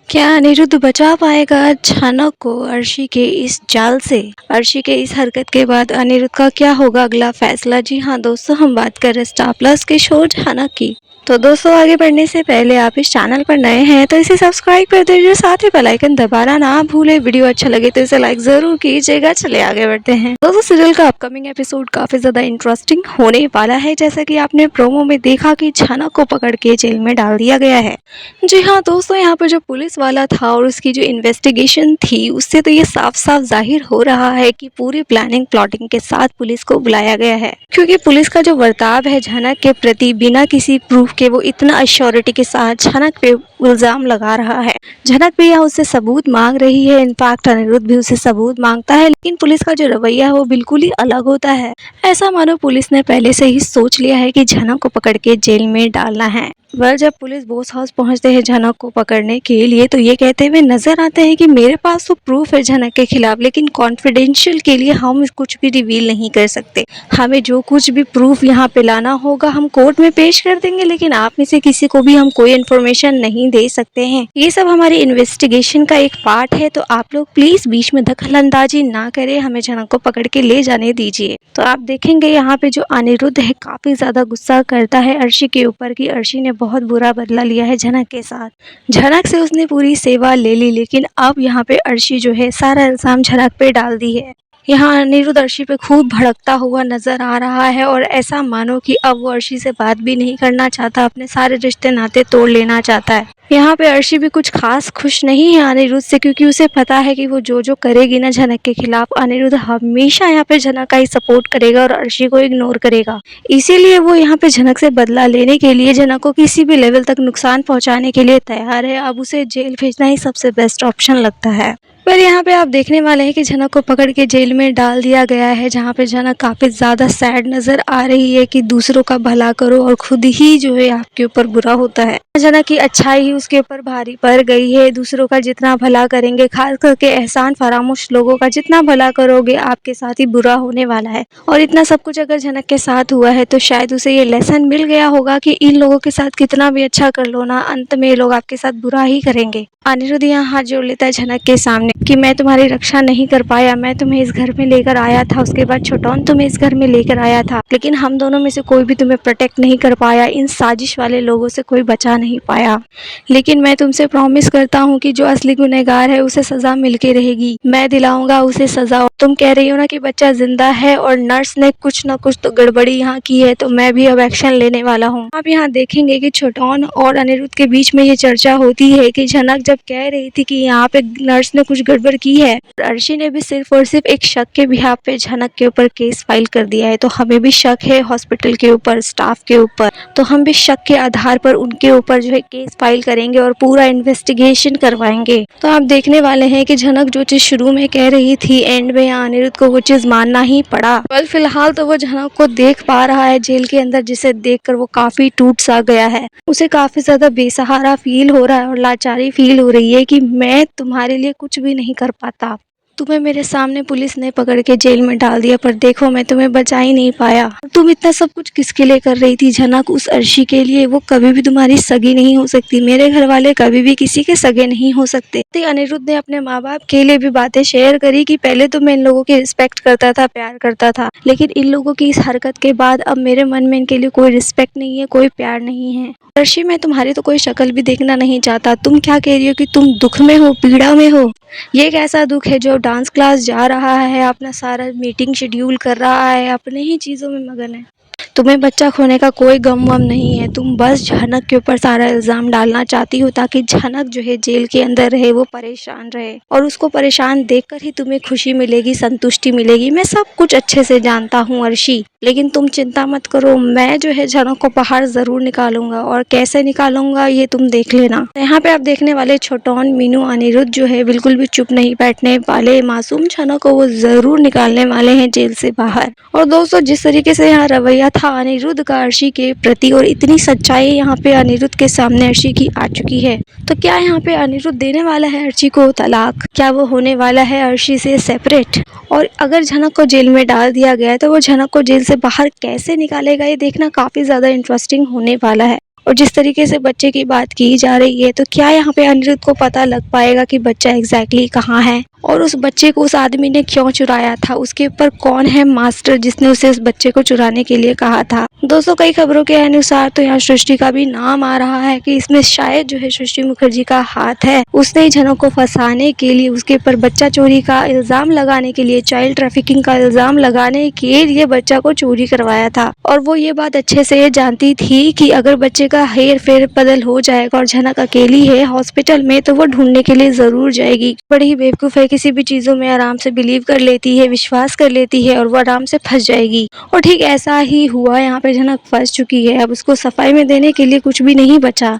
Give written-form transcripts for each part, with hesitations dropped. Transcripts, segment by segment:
क्या अनिरुद्ध बचा पाएगा छनक को अर्शी के इस जाल से? अर्शी के इस हरकत के बाद अनिरुद्ध का क्या होगा अगला फैसला? जी हाँ दोस्तों, हम बात कर रहे स्टार प्लस के शो छनक की। तो दोस्तों, आगे बढ़ने से पहले आप इस चैनल पर नए हैं तो इसे सब्सक्राइब कर दीजिए, साथ ही बेल आइकन दबाना ना भूले। वीडियो अच्छा लगे तो इसे लाइक जरूर कीजिएगा। चले आगे बढ़ते हैं दोस्तों, सीरियल का अपकमिंग एपिसोड काफी ज्यादा इंटरेस्टिंग होने वाला है। जैसा कि आपने प्रोमो में देखा कि छनक को पकड़ के जेल में डाल दिया गया है। जी हाँ दोस्तों, यहाँ पर जो पुलिस वाला था और उसकी जो इन्वेस्टिगेशन थी, उससे तो ये साफ साफ जाहिर हो रहा है कि पूरी प्लानिंग प्लॉटिंग के साथ पुलिस को बुलाया गया है। क्योंकि पुलिस का जो बर्ताव है झनक के प्रति, बिना किसी प्रूफ के वो इतना अश्योरिटी के साथ झनक पे इल्जाम लगा रहा है। झनक भी यहाँ उससे सबूत मांग रही है, इनफैक्ट अनिरुद्ध भी उससे सबूत मांगता है, लेकिन पुलिस का जो रवैया है वो बिल्कुल ही अलग होता है। ऐसा मानो पुलिस ने पहले से ही सोच लिया है कि झनक को पकड़ के जेल में डालना है। वह जब पुलिस बोस हाउस पहुंचते हैं झनक को पकड़ने के लिए, तो ये कहते हुए नजर आते हैं कि मेरे पास तो प्रूफ है झनक के खिलाफ, लेकिन कॉन्फिडेंशियल के लिए हम कुछ भी रिवील नहीं कर सकते। हमें जो कुछ भी प्रूफ यहाँ पे लाना होगा हम कोर्ट में पेश कर देंगे, लेकिन आप में से किसी को भी हम कोई इन्फॉर्मेशन नहीं दे सकते हैं। ये सब हमारी इन्वेस्टिगेशन का एक पार्ट है, तो आप लोग प्लीज बीच में दखल अंदाजी ना करें, हमें झनक को पकड़ के ले जाने दीजिए। तो आप देखेंगे यहाँ पे जो अनिरुद्ध है काफी ज्यादा गुस्सा करता है अर्शी के ऊपर कि अर्शी ने बहुत बुरा बदला लिया है झनक के साथ। झनक से उसने पूरी सेवा ले ली, लेकिन अब यहाँ पे अर्शी जो है सारा इल्जाम झनक पे डाल दी है। यहाँ अनिरुद्ध अर्शी पे खूब भड़कता हुआ नजर आ रहा है और ऐसा मानो कि अब वो अर्शी से बात भी नहीं करना चाहता, अपने सारे रिश्ते नाते तोड़ लेना चाहता है। यहाँ पे अर्शी भी कुछ खास खुश नहीं है अनिरुद्ध से, क्योंकि उसे पता है कि वो जो करेगी ना झनक के खिलाफ, अनिरुद्ध हमेशा यहाँ पे झनक का ही सपोर्ट करेगा और अर्शी को इग्नोर करेगा। इसीलिए वो यहाँ पे झनक से बदला लेने के लिए, झनक को किसी भी लेवल तक नुकसान पहुंचाने के लिए तैयार है। अब उसे जेल भेजना ही सबसे बेस्ट ऑप्शन लगता है। पर यहाँ पे आप देखने वाले हैं कि झनक को पकड़ के जेल में डाल दिया गया है, जहाँ पे झनक काफी ज्यादा सैड नजर आ रही है कि दूसरों का भला करो और खुद ही जो है आपके ऊपर बुरा होता है। झनक की अच्छाई ही उसके ऊपर भारी पड़ गई है। दूसरों का जितना भला करेंगे, खास करके एहसान फरामोश लोगों का जितना भला करोगे, आपके साथ ही बुरा होने वाला है। और इतना सब कुछ अगर झनक के साथ हुआ है तो शायद उसे ये लेसन मिल गया होगा कि इन लोगों के साथ कितना भी अच्छा कर लो ना, अंत में ये लोग आपके साथ बुरा ही करेंगे। अनिरुद्ध यहाँ हाथ जोड़ लेता है झनक के सामने कि मैं तुम्हारी रक्षा नहीं कर पाया, मैं तुम्हें इस घर में लेकर आया था, उसके बाद छोटौन तुम्हें इस घर में लेकर आया था, लेकिन हम दोनों में से कोई भी तुम्हें प्रोटेक्ट नहीं कर पाया, इन साजिश वाले लोगों से कोई बचा नहीं पाया। लेकिन मैं तुमसे प्रॉमिस करता हूँ कि जो असली गुनहगार है उसे सजा मिलके रहेगी, मैं दिलाऊंगा उसे सजा। तुम कह रही हो ना कि बच्चा जिंदा है और नर्स ने कुछ ना कुछ तो गड़बड़ी यहाँ की है, तो मैं भी अब एक्शन लेने वाला हूँ। आप यहाँ देखेंगे कि छोटौन और अनिरुद्ध के बीच में ये चर्चा होती है कि झनक जब कह रही थी कि यहाँ पे नर्स ने कुछ गड़बड़ की है, अर्शी ने भी सिर्फ और सिर्फ एक शक के बिहाफ पे झनक के ऊपर केस फाइल कर दिया है। तो हमें भी शक है हॉस्पिटल के ऊपर, स्टाफ के ऊपर, तो हम भी शक के आधार पर उनके ऊपर जो है केस फाइल करेंगे और पूरा इन्वेस्टिगेशन करवाएंगे। तो आप देखने वाले हैं कि झनक जो चीज शुरू में कह रही थी, एंड में यहाँ अनिरुद्ध को वो चीज मानना ही पड़ा। कल फिलहाल तो वो झनक को देख पा रहा है जेल के अंदर, जिसे देखकर वो काफी टूट सा गया है। उसे काफी ज्यादा बेसहारा फील हो रहा है और लाचारी फील हो रही है कि मैं तुम्हारे लिए कुछ भी नहीं कर पाता। तुम्हें मेरे सामने पुलिस ने पकड़ के जेल में डाल दिया, पर देखो मैं तुम्हें बचा ही नहीं पाया। तुम इतना सब कुछ किसके लिए कर रही थी झनक? उस अर्शी के लिए। वो कभी भी तुम्हारी सगी नहीं हो सकती, मेरे घर वाले कभी भी किसी के सगे नहीं हो सकते। तो अनिरुद्ध ने अपने माँ बाप के लिए भी बातें शेयर करी कि पहले तो मैं इन लोगों की रिस्पेक्ट करता था, प्यार करता था, लेकिन इन लोगों की इस हरकत के बाद अब मेरे मन में इनके लिए कोई रिस्पेक्ट नहीं है, कोई प्यार नहीं है। अर्शी, मैं तुम्हारी तो कोई शक्ल भी देखना नहीं चाहता। तुम क्या कह रही हो कि तुम दुख में हो, पीड़ा में हो? ये कैसा दुख है? जो डांस क्लास जा रहा है, अपना सारा मीटिंग शेड्यूल कर रहा है, अपने ही चीजों में मगन है। तुम्हें बच्चा खोने का कोई गम वम नहीं है। तुम बस झनक के ऊपर सारा इल्जाम डालना चाहती हो ताकि झनक जो है जेल के अंदर रहे, वो परेशान रहे, और उसको परेशान देखकर ही तुम्हें खुशी मिलेगी, संतुष्टि मिलेगी। मैं सब कुछ अच्छे से जानता हूँ अर्शी, लेकिन तुम चिंता मत करो, मैं जो है झनक को बाहर जरूर निकालूंगा, और कैसे निकालूंगा ये तुम देख लेना। यहाँ पे आप देखने वाले छोटौन, मीनू, अनिरुद्ध जो है बिल्कुल भी चुप नहीं बैठने वाले। मासूम झनक को वो जरूर निकालने वाले हैं जेल से बाहर। और दोस्तों, जिस तरीके से यहाँ रवैया था अनिरुद्ध का अर्शी के प्रति, और इतनी सच्चाई यहाँ पे अनिरुद्ध के सामने अर्शी की आ चुकी है, तो क्या यहाँ पे अनिरुद्ध देने वाला है अर्शी को तलाक? क्या वो होने वाला है अर्शी से सेपरेट? और अगर झनक को जेल में डाल दिया गया है तो वो झनक को जेल से बाहर कैसे निकालेगा, ये देखना काफी ज्यादा इंटरेस्टिंग होने वाला है। और जिस तरीके से बच्चे की बात की जा रही है, तो क्या यहाँ पे अनिरुद्ध को पता लग पाएगा कि बच्चा एग्जैक्टली कहाँ है और उस बच्चे को उस आदमी ने क्यों चुराया था, उसके ऊपर कौन है मास्टर जिसने उसे उस बच्चे को चुराने के लिए कहा था। दोस्तों, कई खबरों के अनुसार तो यहाँ सृष्टि का भी नाम आ रहा है कि इसमें शायद जो है सृष्टि मुखर्जी का हाथ है। उसने ही झनक को फंसाने के लिए, उसके ऊपर बच्चा चोरी का इल्जाम लगाने के लिए, चाइल्ड ट्रैफिकिंग का इल्जाम लगाने के लिए बच्चा को चोरी करवाया था। और वो ये बात अच्छे से जानती थी कि अगर बच्चे का हेर फेर बदल हो जाएगा और झनक अकेली है हॉस्पिटल में, तो वो ढूंढने के लिए जरूर जाएगी। बड़ी ही बेवकूफ है, किसी भी चीजों में आराम से बिलीव कर लेती है, विश्वास कर लेती है और वो आराम से फंस जाएगी। और ठीक ऐसा ही हुआ, यहाँ पे झनक फंस चुकी है। अब उसको सफाई में देने के लिए कुछ भी नहीं बचा।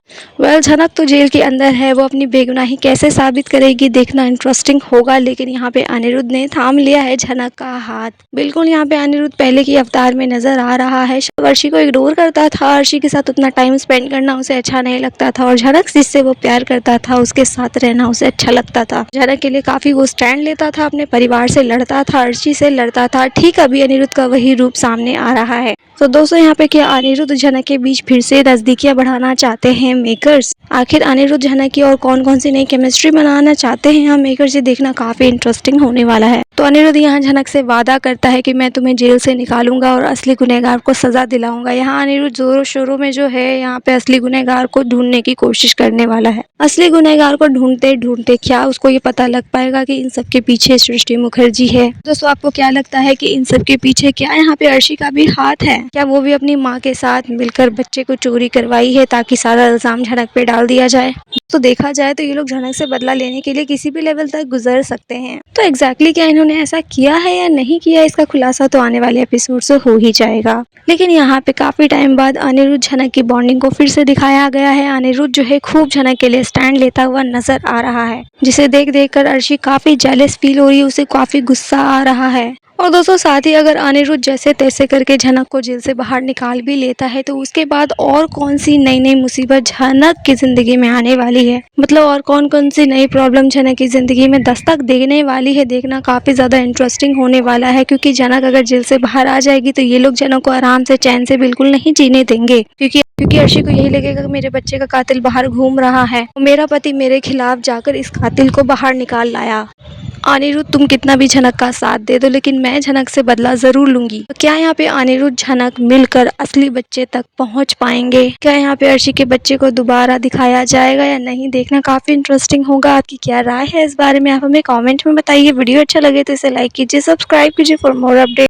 झनक तो जेल के अंदर है, वो अपनी बेगुनाही कैसे साबित करेगी देखना इंटरेस्टिंग होगा। लेकिन यहाँ पे अनिरुद्ध ने थाम लिया है झनक का हाथ। बिल्कुल यहाँ पे अनिरुद्ध पहले की अवतार में नजर आ रहा है। अर्शी को इग्नोर करता था, अर्शी के साथ उतना टाइम स्पेंड करना उसे अच्छा नहीं लगता था और झनक जिससे वो प्यार करता था उसके साथ रहना उसे अच्छा लगता था। झनक के लिए काफी वो स्टैंड लेता था, अपने परिवार से लड़ता था, अर्शी से लड़ता था। ठीक अभी अनिरुद्ध का वही रूप सामने आ रहा है। तो दोस्तों, यहाँ पे क्या अनिरुद्ध झनक के बीच फिर से नजदीकियां बढ़ाना चाहते हैं मेकर्स? आखिर अनिरुद्ध झनक की और कौन कौन सी नई केमिस्ट्री बनाना चाहते हैं यहाँ मेकर्स, ये देखना काफी इंटरेस्टिंग होने वाला है। तो अनिरुद्ध यहाँ झनक से वादा करता है कि मैं तुम्हें जेल से निकालूंगा और असली गुनहगार को सजा दिलाऊंगा। यहाँ अनिरुद्ध जोरों शोरों में जो है यहाँ पे असली गुनहगार को ढूंढने की कोशिश करने वाला है। असली गुनहगार को ढूंढते ढूंढते क्या उसको ये पता लग पाएगा कि इन सब के पीछे सृष्टि मुखर्जी है। दोस्तों, आपको क्या लगता है कि इन सब के पीछे क्या यहाँ पे अर्शी का भी हाथ है? क्या वो भी अपनी माँ के साथ मिलकर बच्चे को चोरी करवाई है ताकि सारा इल्जाम झनक पे डाल दिया जाए? तो देखा जाए तो ये लोग झनक से बदला लेने के लिए किसी भी लेवल तक गुजर सकते हैं। तो एग्जैक्टली क्या इन्होंने ऐसा किया है या नहीं किया, इसका खुलासा तो आने वाले एपिसोड से हो ही जाएगा। लेकिन यहाँ पे काफी टाइम बाद अनिरुद्ध झनक की बॉन्डिंग को फिर से दिखाया गया है। अनिरुद्ध जो है खूब झनक के लिए स्टैंड लेता हुआ नजर आ रहा है, जिसे देख देख कर अर्शी काफी जेलस फील हो रही है, उसे काफी गुस्सा आ रहा है। और दोस्तों, साथ ही अगर अनिरुद्ध जैसे तैसे करके झनक को जेल से बाहर निकाल भी लेता है, तो उसके बाद और कौन सी नई नई मुसीबत झनक की जिंदगी में आने वाली है, मतलब और कौन कौन सी नई प्रॉब्लम झनक की जिंदगी में दस्तक देने वाली है, देखना काफी ज्यादा इंटरेस्टिंग होने वाला है। क्योंकि झनक अगर जेल से बाहर आ जाएगी तो ये लोग झनक को आराम से चैन से बिल्कुल नहीं जीने देंगे। क्योंकि अर्शी को यही लगेगा कि मेरे बच्चे का कातिल बाहर घूम रहा है, मेरा पति मेरे खिलाफ जाकर इस कातिल को बाहर निकाल लाया। अनिरुद्ध, तुम कितना भी झनक का साथ दे दो, लेकिन मैं झनक से बदला जरूर लूंगी। तो क्या यहाँ पे अनिरुद्ध झनक मिलकर असली बच्चे तक पहुंच पाएंगे? क्या यहाँ पे अर्शी के बच्चे को दोबारा दिखाया जाएगा या नहीं, देखना काफी इंटरेस्टिंग होगा। आपकी क्या राय है इस बारे में, आप हमें कमेंट में बताइए। वीडियो अच्छा लगे तो इसे लाइक कीजिए, सब्सक्राइब कीजिए फॉर मोर अपडेट।